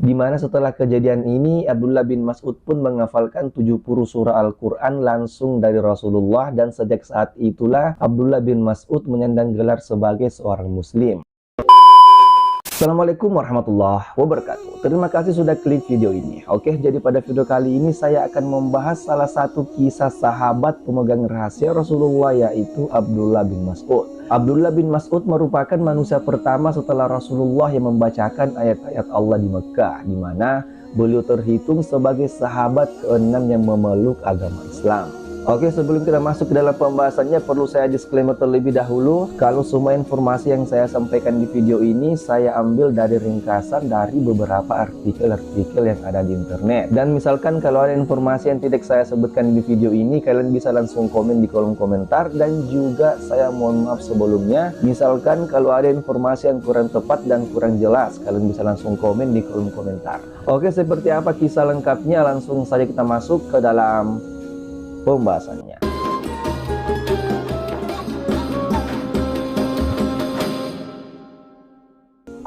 Di mana setelah kejadian ini Abdullah bin Mas'ud pun menghafalkan 70 surah Al-Quran langsung dari Rasulullah, dan sejak saat itulah Abdullah bin Mas'ud menyandang gelar sebagai seorang muslim. Assalamualaikum warahmatullahi wabarakatuh. Terima kasih sudah klik video ini. Oke, jadi pada video kali ini saya akan membahas salah satu kisah sahabat pemegang rahasia Rasulullah, yaitu Abdullah bin Mas'ud. Abdullah bin Mas'ud merupakan manusia pertama setelah Rasulullah yang membacakan ayat-ayat Allah di Mekah, di mana beliau terhitung sebagai sahabat ke-6 yang memeluk agama Islam. Oke, sebelum kita masuk ke dalam pembahasannya, perlu saya disclaimer terlebih dahulu kalau semua informasi yang saya sampaikan di video ini saya ambil dari ringkasan dari beberapa artikel-artikel yang ada di internet. Dan misalkan kalau ada informasi yang tidak saya sebutkan di video ini, kalian bisa langsung komen di kolom komentar. Dan juga saya mohon maaf sebelumnya, misalkan kalau ada informasi yang kurang tepat dan kurang jelas, kalian bisa langsung komen di kolom komentar. Oke, seperti apa kisah lengkapnya? Langsung saja kita masuk ke dalam pembahasannya.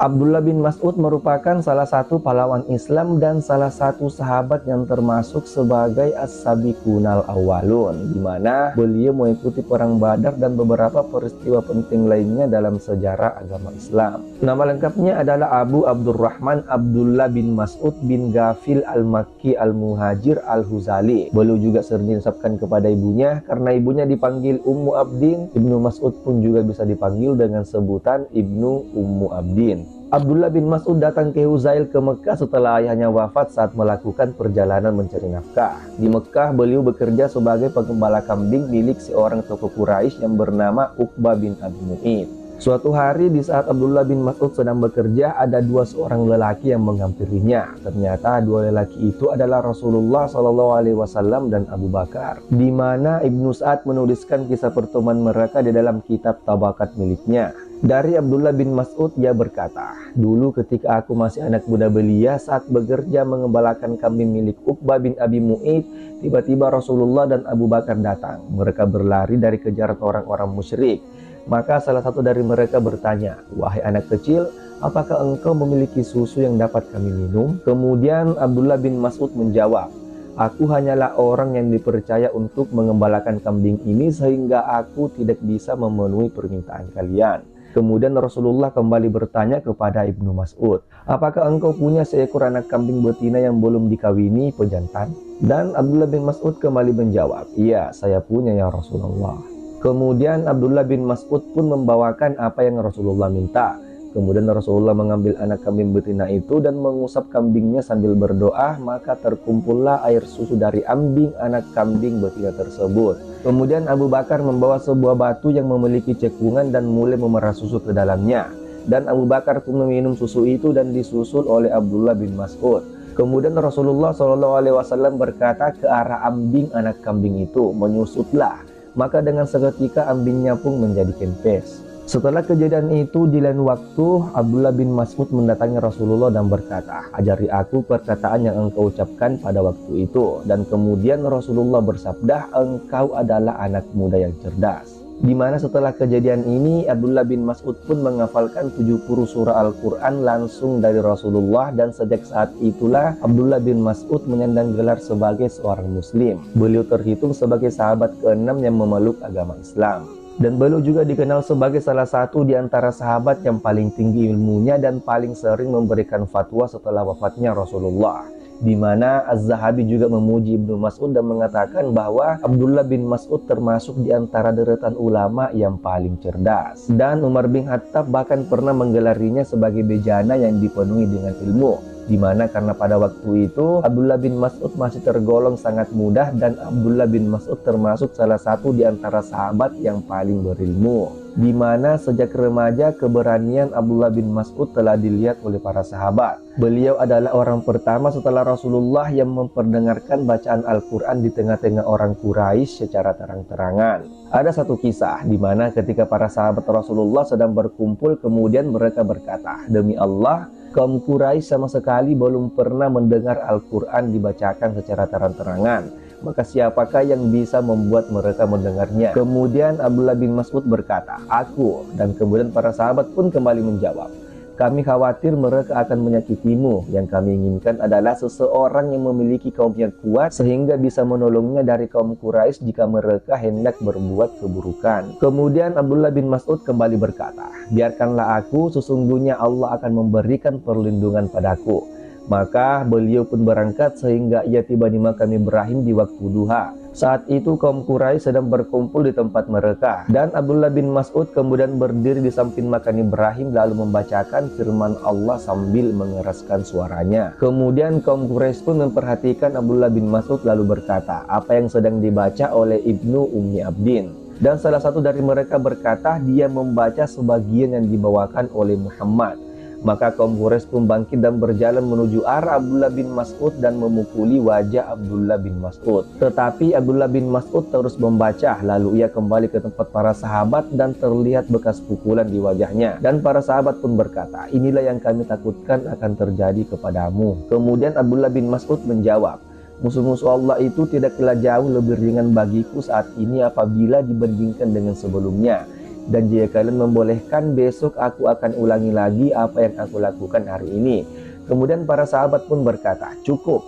Abdullah bin Mas'ud merupakan salah satu pahlawan Islam dan salah satu sahabat yang termasuk sebagai as-sabiqunal awwalun, di mana beliau mengikuti perang Badar dan beberapa peristiwa penting lainnya dalam sejarah agama Islam. Nama lengkapnya adalah Abu Abdurrahman Abdullah bin Mas'ud bin Ghafil al-Makki al-Muhajir al-Huzali. Beliau juga sering dinisabkan kepada ibunya karena ibunya dipanggil Ummu Abdin. Ibnu Mas'ud pun juga bisa dipanggil dengan sebutan Ibnu Ummu Abdin. Abdullah bin Mas'ud datang ke Huzail ke Mekah setelah ayahnya wafat saat melakukan perjalanan mencari nafkah. Di Mekah, beliau bekerja sebagai penggembala kambing milik seorang tokoh Quraisy yang bernama Uqbah bin Abi Mu'id. Suatu hari di saat Abdullah bin Mas'ud sedang bekerja, ada dua seorang lelaki yang menghampirinya. Ternyata dua lelaki itu adalah Rasulullah SAW dan Abu Bakar, di mana Ibnu Sa'ad menuliskan kisah pertemuan mereka di dalam kitab Tabakat miliknya. Dari Abdullah bin Mas'ud, ia berkata, "Dulu ketika aku masih anak muda belia saat bekerja mengembalakan kambing milik Uqbah bin Abi Mu'id, tiba-tiba Rasulullah dan Abu Bakar datang. Mereka berlari dari kejaran orang-orang musyrik. Maka salah satu dari mereka bertanya, 'Wahai anak kecil, apakah engkau memiliki susu yang dapat kami minum?' Kemudian Abdullah bin Mas'ud menjawab, 'Aku hanyalah orang yang dipercaya untuk mengembalakan kambing ini sehingga aku tidak bisa memenuhi permintaan kalian.' Kemudian Rasulullah kembali bertanya kepada Ibnu Mas'ud, 'Apakah engkau punya seekor anak kambing betina yang belum dikawini pejantan?' Dan Abdullah bin Mas'ud kembali menjawab, 'Iya, saya punya ya Rasulullah.' Kemudian Abdullah bin Mas'ud pun membawakan apa yang Rasulullah minta. Kemudian Rasulullah mengambil anak kambing betina itu dan mengusap kambingnya sambil berdoa, maka terkumpullah air susu dari ambing anak kambing betina tersebut. Kemudian Abu Bakar membawa sebuah batu yang memiliki cekungan dan mulai memerah susu ke dalamnya. Dan Abu Bakar pun meminum susu itu dan disusul oleh Abdullah bin Mas'ud. Kemudian Rasulullah SAW berkata ke arah ambing anak kambing itu, 'Menyusutlah.' Maka dengan seketika ambingnya pun menjadi kempes. Setelah kejadian itu, di lain waktu, Abdullah bin Mas'ud mendatangi Rasulullah dan berkata, 'Ajari aku perkataan yang engkau ucapkan pada waktu itu.' Dan kemudian Rasulullah bersabda, 'Engkau adalah anak muda yang cerdas.' Di mana setelah kejadian ini, Abdullah bin Mas'ud pun menghafalkan 70 surah Al-Quran langsung dari Rasulullah, dan sejak saat itulah Abdullah bin Mas'ud menyandang gelar sebagai seorang muslim. Beliau terhitung sebagai sahabat ke-6 yang memeluk agama Islam. Dan beliau juga dikenal sebagai salah satu di antara sahabat yang paling tinggi ilmunya dan paling sering memberikan fatwa setelah wafatnya Rasulullah. Di mana Az-Zahabi juga memuji Ibnu Mas'ud dan mengatakan bahwa Abdullah bin Mas'ud termasuk di antara deretan ulama yang paling cerdas. Dan Umar bin Khattab bahkan pernah menggelarinya sebagai bejana yang dipenuhi dengan ilmu. Di mana karena pada waktu itu Abdullah bin Mas'ud masih tergolong sangat mudah, dan Abdullah bin Mas'ud termasuk salah satu di antara sahabat yang paling berilmu. Di mana sejak remaja keberanian Abdullah bin Mas'ud telah dilihat oleh para sahabat. Beliau adalah orang pertama setelah Rasulullah yang memperdengarkan bacaan Al-Quran di tengah-tengah orang Quraisy secara terang-terangan. Ada satu kisah di mana ketika para sahabat Rasulullah sedang berkumpul, kemudian mereka berkata, 'Demi Allah, kaum Quraisy sama sekali belum pernah mendengar Al-Quran dibacakan secara terang-terangan. Maka siapakah yang bisa membuat mereka mendengarnya?' Kemudian Abdullah bin Mas'ud berkata, 'Aku.' Dan kemudian para sahabat pun kembali menjawab, Kami khawatir mereka akan menyakitimu. Yang kami inginkan adalah seseorang yang memiliki kaum yang kuat sehingga bisa menolongnya dari kaum Quraisy jika mereka hendak berbuat keburukan. Kemudian Abdullah bin Mas'ud kembali berkata, biarkanlah aku, sesungguhnya Allah akan memberikan perlindungan padaku. Maka beliau pun berangkat sehingga ia tiba di makam Ibrahim di waktu duha. Saat itu kaum Quraisy sedang berkumpul di tempat mereka, dan Abdullah bin Mas'ud kemudian berdiri di samping makam Ibrahim lalu membacakan firman Allah sambil mengeraskan suaranya. Kemudian kaum Quraisy pun memperhatikan Abdullah bin Mas'ud lalu berkata, apa yang sedang dibaca oleh Ibnu Ummi Abdin? Dan salah satu dari mereka berkata, dia membaca sebagian yang dibawakan oleh Muhammad. Maka kaum Quraisy pun bangkit dan berjalan menuju arah Abdullah bin Mas'ud dan memukuli wajah Abdullah bin Mas'ud. Tetapi Abdullah bin Mas'ud terus membaca, lalu ia kembali ke tempat para sahabat dan terlihat bekas pukulan di wajahnya. Dan para sahabat pun berkata, inilah yang kami takutkan akan terjadi kepadamu. Kemudian Abdullah bin Mas'ud menjawab, musuh-musuh Allah itu tidaklah jauh lebih ringan bagiku saat ini apabila dibandingkan dengan sebelumnya. Dan jika kalian membolehkan, besok aku akan ulangi lagi apa yang aku lakukan hari ini. Kemudian para sahabat pun berkata, cukup,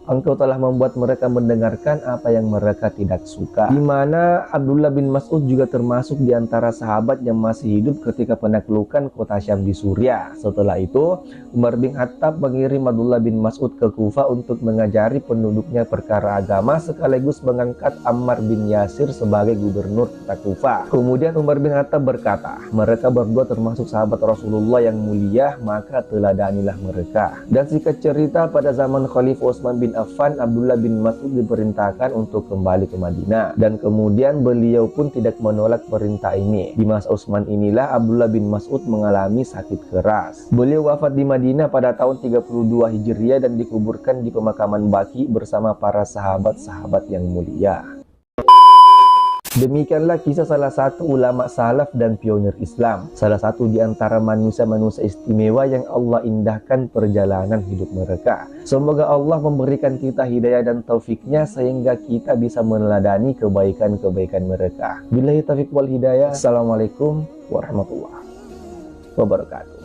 engkau telah membuat mereka mendengarkan apa yang mereka tidak suka. Di mana Abdullah bin Mas'ud juga termasuk di antara sahabat yang masih hidup ketika penaklukan kota Syam di Suriah. Setelah itu, Umar bin Khattab mengirim Abdullah bin Mas'ud ke Kufah untuk mengajari penduduknya perkara agama sekaligus mengangkat Ammar bin Yasir sebagai gubernur kota Kufah. Kemudian Umar bin Khattab berkata, mereka berdua termasuk sahabat Rasulullah yang mulia, maka teladanilah mereka. Dan singkat cerita, pada zaman Khalifah Utsman bin Affan, Abdullah bin Mas'ud diperintahkan untuk kembali ke Madinah, dan kemudian beliau pun tidak menolak perintah ini. Di masa Utsman inilah Abdullah bin Mas'ud mengalami sakit keras. Beliau wafat di Madinah pada tahun 32 Hijriah dan dikuburkan di pemakaman Baqi bersama para sahabat-sahabat yang mulia. Demikianlah kisah salah satu ulama salaf dan pionir Islam, salah satu di antara manusia-manusia istimewa yang Allah indahkan perjalanan hidup mereka. Semoga Allah memberikan kita hidayah dan taufiknya sehingga kita bisa meneladani kebaikan-kebaikan mereka. Billahi taufiq wal hidayah. Assalamualaikum warahmatullahi wabarakatuh.